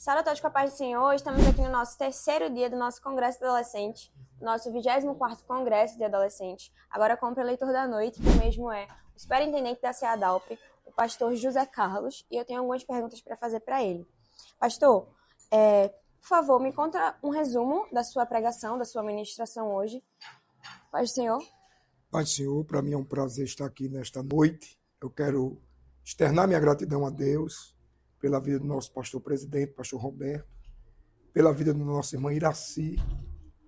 Salve a todos com a paz do Senhor. Estamos aqui no nosso terceiro dia do nosso Congresso de Adolescentes, nosso 24º Congresso de Adolescentes, agora com o Preleitor da Noite, que mesmo é o superintendente da CEADALP, o pastor José Carlos, e eu tenho algumas perguntas para fazer para ele. Pastor, por favor, me conta um resumo da sua pregação, da sua ministração hoje. Paz do Senhor. Paz do Senhor, para mim é um prazer estar aqui nesta noite. Eu quero externar minha gratidão a Deus pela vida do nosso pastor presidente, pastor Roberto, pela vida da nossa irmã Iraci.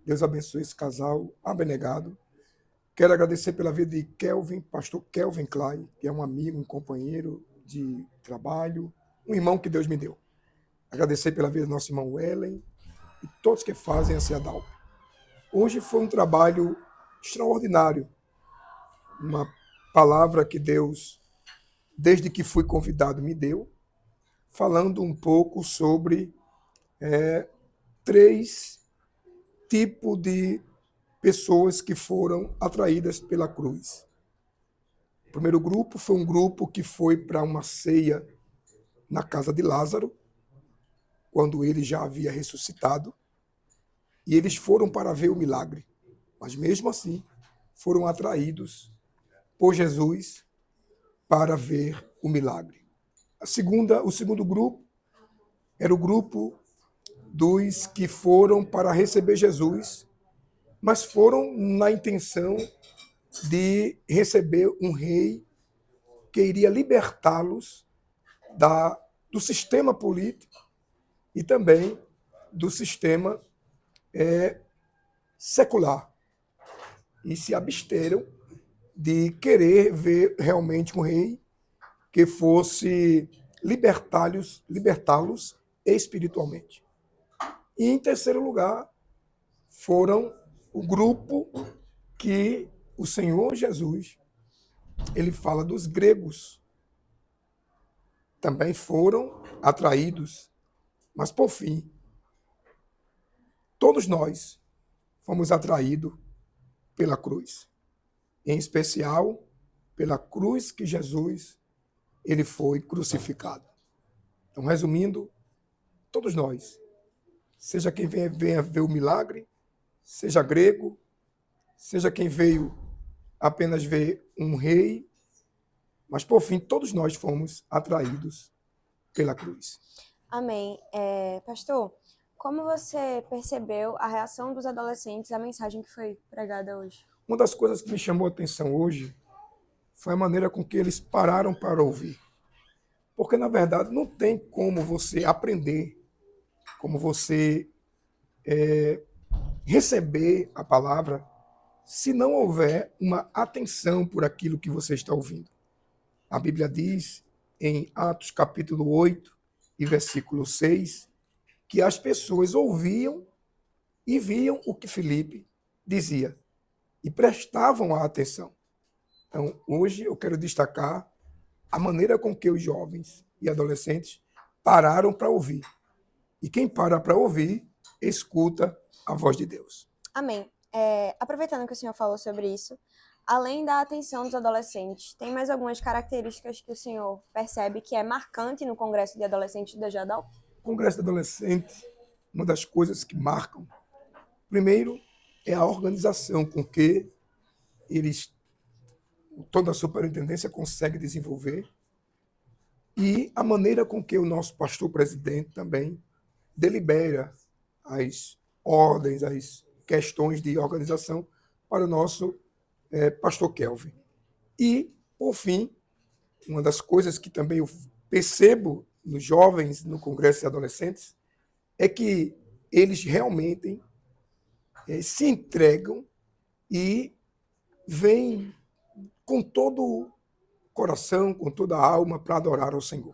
Deus abençoe esse casal abnegado. Quero agradecer pela vida de Kelvin, pastor Kelvin Klein, que é um amigo, um companheiro de trabalho, um irmão que Deus me deu. Agradecer pela vida do nosso irmão Wellen e todos que fazem a CEADALP. Hoje foi um trabalho extraordinário, uma palavra que Deus, desde que fui convidado, me deu, falando um pouco sobre 3 tipos de pessoas que foram atraídas pela cruz. O primeiro grupo foi um grupo que foi para uma ceia na casa de Lázaro, quando ele já havia ressuscitado, e eles foram para ver o milagre, mas mesmo assim foram atraídos por Jesus para ver o milagre. O segundo grupo era o grupo dos que foram para receber Jesus, mas foram na intenção de receber um rei que iria libertá-los do sistema político e também do sistema secular. E se absteram de querer ver realmente um rei que fosse libertá-los espiritualmente. E, em terceiro lugar, foram o grupo que o Senhor Jesus, ele fala dos gregos. Também foram atraídos, mas, por fim, todos nós fomos atraídos pela cruz. Em especial, pela cruz que Jesus ele foi crucificado. Então, resumindo, todos nós, seja quem venha ver o milagre, seja grego, seja quem veio apenas ver um rei, mas, por fim, todos nós fomos atraídos pela cruz. Amém. Pastor, como você percebeu a reação dos adolescentes à mensagem que foi pregada hoje? Uma das coisas que me chamou a atenção hoje foi a maneira com que eles pararam para ouvir. Porque, na verdade, não tem como você aprender, como você receber a palavra, se não houver uma atenção por aquilo que você está ouvindo. A Bíblia diz, em Atos capítulo 8 e versículo 6, que as pessoas ouviam e viam o que Filipe dizia e prestavam a atenção. Então, hoje eu quero destacar a maneira com que os jovens e adolescentes pararam para ouvir. E quem para para ouvir, escuta a voz de Deus. Amém. Aproveitando que o senhor falou sobre isso, além da atenção dos adolescentes, tem mais algumas características que o senhor percebe que é marcante no Congresso de Adolescentes da CEADALP? O Congresso de Adolescentes, uma das coisas que marcam, primeiro, é a organização com que toda a superintendência consegue desenvolver e a maneira com que o nosso pastor presidente também delibera as ordens, as questões de organização para o nosso pastor Kelvin. E, por fim, uma das coisas que também eu percebo nos jovens no Congresso de Adolescentes é que eles realmente se entregam e vêm com todo o coração, com toda a alma para adorar ao Senhor.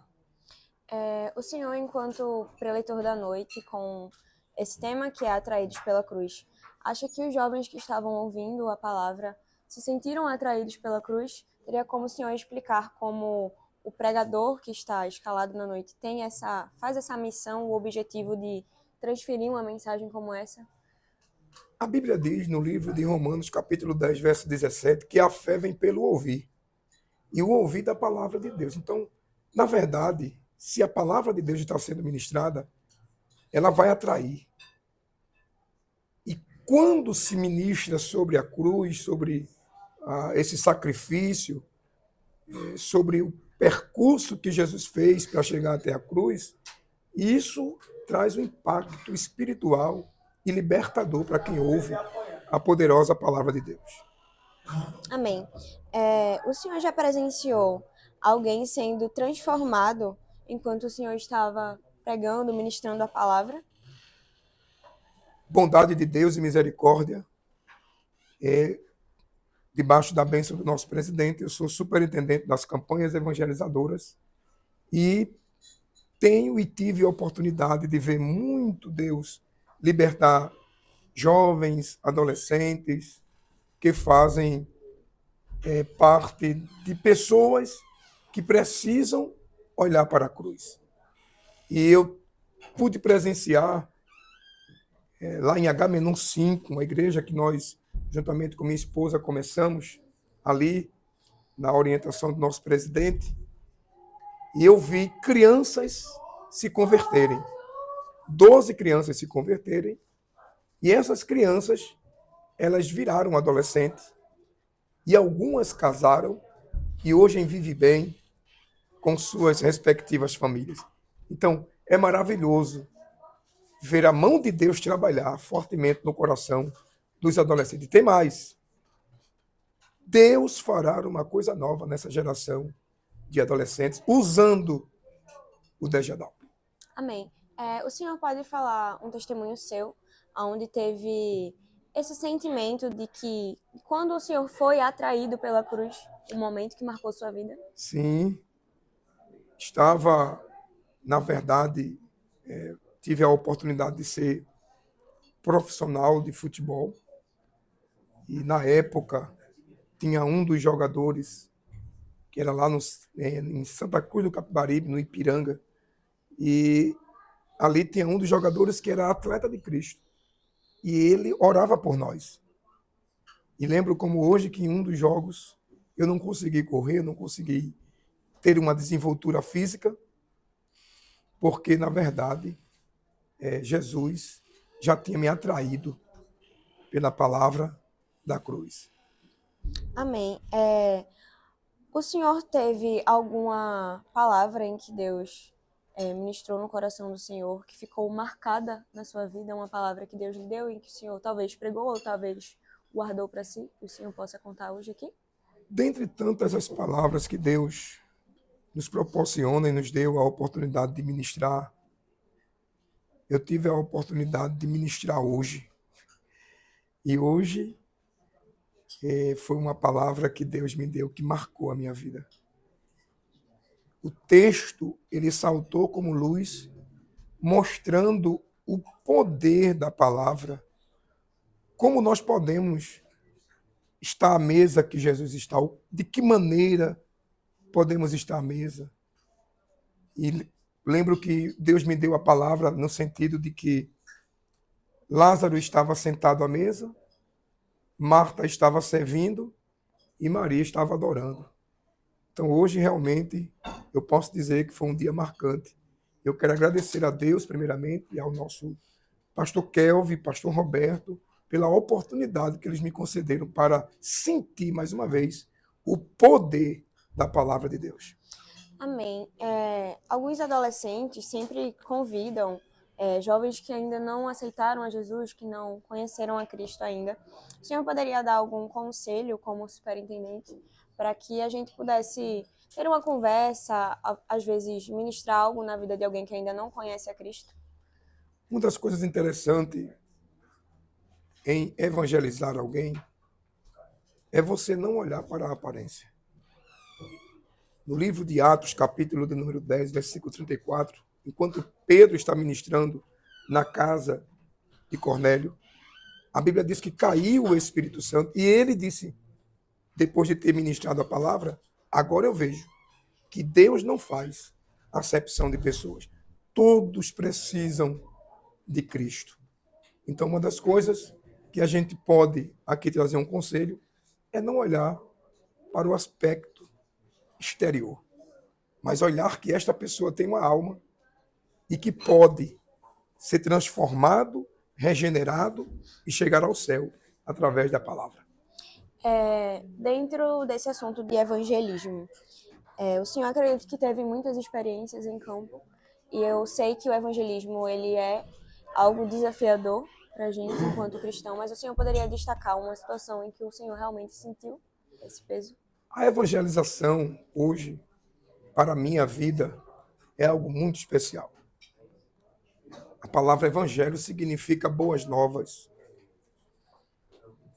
O senhor, enquanto preleitor da noite, com esse tema que é atraídos pela cruz, acha que os jovens que estavam ouvindo a palavra se sentiram atraídos pela cruz? Teria como o senhor explicar como o pregador que está escalado na noite faz essa missão, o objetivo de transferir uma mensagem como essa? A Bíblia diz no livro de Romanos, capítulo 10, verso 17, que a fé vem pelo ouvir, e o ouvir da palavra de Deus. Então, na verdade, se a palavra de Deus está sendo ministrada, ela vai atrair. E quando se ministra sobre a cruz, sobre esse sacrifício, sobre o percurso que Jesus fez para chegar até a cruz, isso traz um impacto espiritual e libertador para quem ouve a poderosa palavra de Deus. Amém. O senhor já presenciou alguém sendo transformado enquanto o senhor estava pregando, ministrando a palavra? Bondade de Deus e misericórdia, debaixo da bênção do nosso presidente, eu sou superintendente das campanhas evangelizadoras e tenho e tive a oportunidade de ver muito Deus libertar jovens, adolescentes que fazem parte de pessoas que precisam olhar para a cruz. E eu pude presenciar lá em Agamenon 5, uma igreja que nós, juntamente com minha esposa, começamos ali na orientação do nosso presidente, e eu vi crianças se converterem, 12 crianças se converterem, e essas crianças, elas viraram adolescentes, e algumas casaram, e hoje vivem bem com suas respectivas famílias. Então, é maravilhoso ver a mão de Deus trabalhar fortemente no coração dos adolescentes. Tem mais. Deus fará uma coisa nova nessa geração de adolescentes, usando o Dejadal. Amém. O senhor pode falar um testemunho seu, onde teve esse sentimento de que, quando o senhor foi atraído pela cruz, o momento que marcou sua vida? Sim. Estava, na verdade, tive a oportunidade de ser profissional de futebol. E, na época, tinha um dos jogadores, que era lá em Santa Cruz do Capibaribe, no Ipiranga, e ali tinha um dos jogadores que era atleta de Cristo. E ele orava por nós. E lembro como hoje que em um dos jogos eu não consegui correr, não consegui ter uma desenvoltura física, porque, na verdade, Jesus já tinha me atraído pela palavra da cruz. Amém. O senhor teve alguma palavra em que Deus ministrou no coração do senhor, que ficou marcada na sua vida, uma palavra que Deus lhe deu e que o senhor talvez pregou ou talvez guardou para si, que o senhor possa contar hoje aqui? Dentre tantas as palavras que Deus nos proporciona e nos deu a oportunidade de ministrar, eu tive a oportunidade de ministrar hoje. E hoje foi uma palavra que Deus me deu que marcou a minha vida. O texto, ele saltou como luz, mostrando o poder da palavra, como nós podemos estar à mesa que Jesus está, de que maneira podemos estar à mesa. E lembro que Deus me deu a palavra no sentido de que Lázaro estava sentado à mesa, Marta estava servindo e Maria estava adorando. Então, hoje, realmente, eu posso dizer que foi um dia marcante. Eu quero agradecer a Deus, primeiramente, e ao nosso pastor Kelvin, pastor Roberto, pela oportunidade que eles me concederam para sentir, mais uma vez, o poder da palavra de Deus. Amém. Alguns adolescentes sempre convidam jovens que ainda não aceitaram a Jesus, que não conheceram a Cristo ainda. O senhor poderia dar algum conselho como superintendente para que a gente pudesse ter uma conversa, às vezes ministrar algo na vida de alguém que ainda não conhece a Cristo? Uma das coisas interessantes em evangelizar alguém é você não olhar para a aparência. No livro de Atos, capítulo de número 10, versículo 34, enquanto Pedro está ministrando na casa de Cornélio, a Bíblia diz que caiu o Espírito Santo e ele disse, depois de ter ministrado a palavra, agora eu vejo que Deus não faz acepção de pessoas. Todos precisam de Cristo. Então, uma das coisas que a gente pode aqui trazer um conselho é não olhar para o aspecto exterior, mas olhar que esta pessoa tem uma alma e que pode ser transformado, regenerado e chegar ao céu através da palavra. Dentro desse assunto de evangelismo, o senhor acredita que teve muitas experiências em campo, e eu sei que o evangelismo ele é algo desafiador para a gente enquanto cristão, mas o senhor poderia destacar uma situação em que o senhor realmente sentiu esse peso? A evangelização hoje, para a minha vida, é algo muito especial. A palavra evangelho significa boas novas.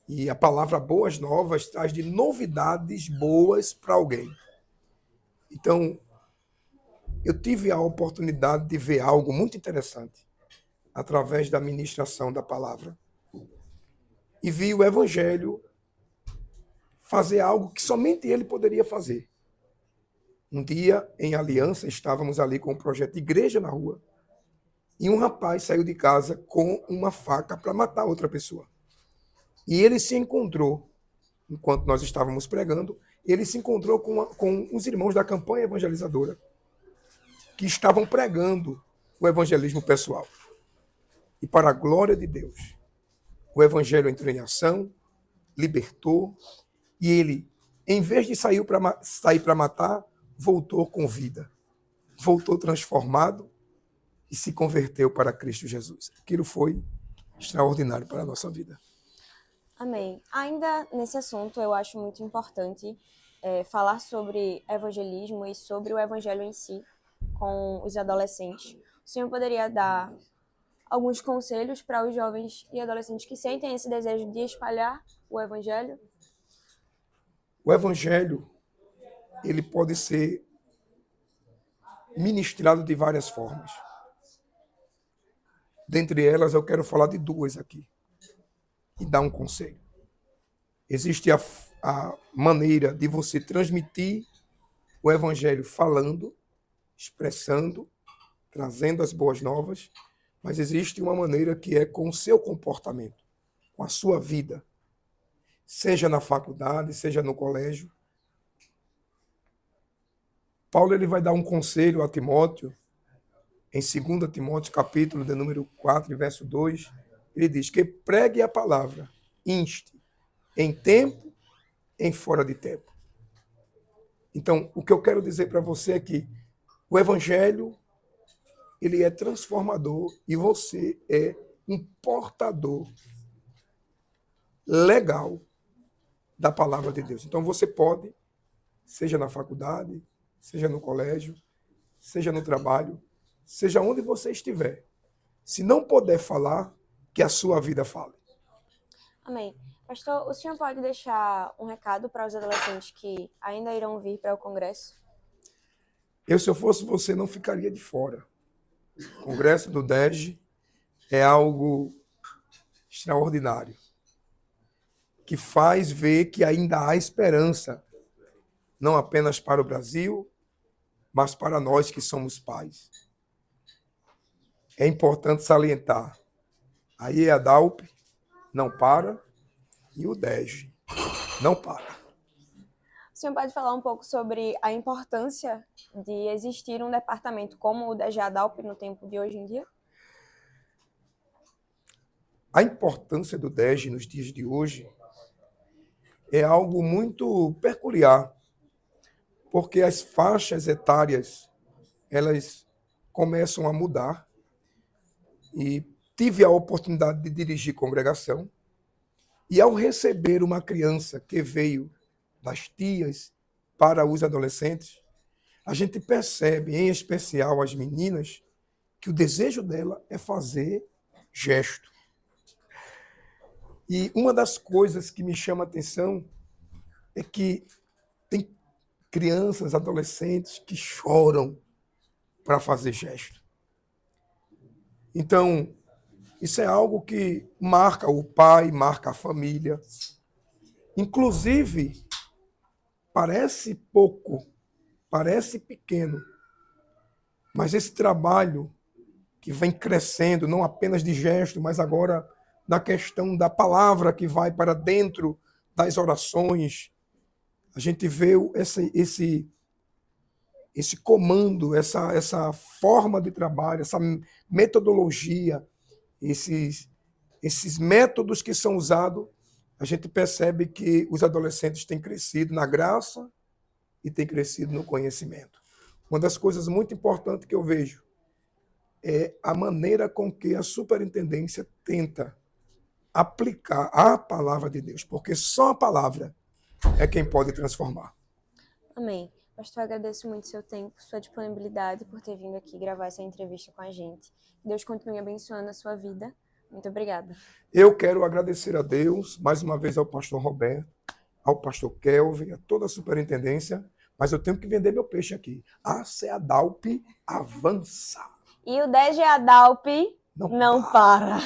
E a palavra boas novas traz de novidades boas para alguém. Então, eu tive a oportunidade de ver algo muito interessante através da ministração da palavra. E vi o evangelho fazer algo que somente ele poderia fazer. Um dia, em Aliança, estávamos ali com um projeto de igreja na rua, e um rapaz saiu de casa com uma faca para matar outra pessoa. E ele se encontrou, enquanto nós estávamos pregando, ele se encontrou com os irmãos da campanha evangelizadora, que estavam pregando o evangelismo pessoal. E para a glória de Deus, o evangelho entrou em ação, libertou, e ele, em vez de sair para matar, voltou com vida. Voltou transformado e se converteu para Cristo Jesus. Aquilo foi extraordinário para a nossa vida. Amém. Ainda nesse assunto, eu acho muito importante falar sobre evangelismo e sobre o evangelho em si com os adolescentes. O senhor poderia dar alguns conselhos para os jovens e adolescentes que sentem esse desejo de espalhar o evangelho? O evangelho, ele pode ser ministrado de várias formas. Dentre elas, eu quero falar de duas aqui e dar um conselho. Existe a maneira de você transmitir o evangelho falando, expressando, trazendo as boas novas, mas existe uma maneira que é com o seu comportamento, com a sua vida, seja na faculdade, seja no colégio. Paulo ele vai dar um conselho a Timóteo, em 2 Timóteo, capítulo de número 4, verso 2, ele diz que pregue a palavra, inste, em tempo, em fora de tempo. Então, o que eu quero dizer para você é que o evangelho, ele é transformador e você é um portador legal da palavra de Deus. Então, você pode, seja na faculdade, seja no colégio, seja no trabalho, seja onde você estiver, se não puder falar, que a sua vida fale. Amém. Pastor, o senhor pode deixar um recado para os adolescentes que ainda irão vir para o congresso? Se eu fosse você, não ficaria de fora. O congresso do DEG é algo extraordinário, que faz ver que ainda há esperança, não apenas para o Brasil, mas para nós que somos pais. É importante salientar, a IEADALP não para e o DEG não para. O senhor pode falar um pouco sobre a importância de existir um departamento como o DG ADALP no tempo de hoje em dia? A importância do DEG nos dias de hoje é algo muito peculiar, porque as faixas etárias elas começam a mudar. E tive a oportunidade de dirigir congregação, e ao receber uma criança que veio das tias para os adolescentes, a gente percebe, em especial as meninas, que o desejo dela é fazer gesto. E uma das coisas que me chama a atenção é que tem crianças, adolescentes que choram para fazer gesto. Então, isso é algo que marca o pai, marca a família. Inclusive, parece pouco, parece pequeno, mas esse trabalho que vem crescendo, não apenas de gesto, mas agora na questão da palavra que vai para dentro das orações, a gente vê esse comando, essa forma de trabalho, essa metodologia, esses métodos que são usados, a gente percebe que os adolescentes têm crescido na graça e têm crescido no conhecimento. Uma das coisas muito importantes que eu vejo é a maneira com que a superintendência tenta aplicar a palavra de Deus, porque só a palavra é quem pode transformar. Amém. Pastor, eu agradeço muito o seu tempo, sua disponibilidade por ter vindo aqui gravar essa entrevista com a gente. Que Deus continue abençoando a sua vida. Muito obrigada. Eu quero agradecer a Deus, mais uma vez ao pastor Roberto, ao pastor Kelvin, a toda a superintendência, mas eu tenho que vender meu peixe aqui. A Seadalp avança. E o DG Adalp não para.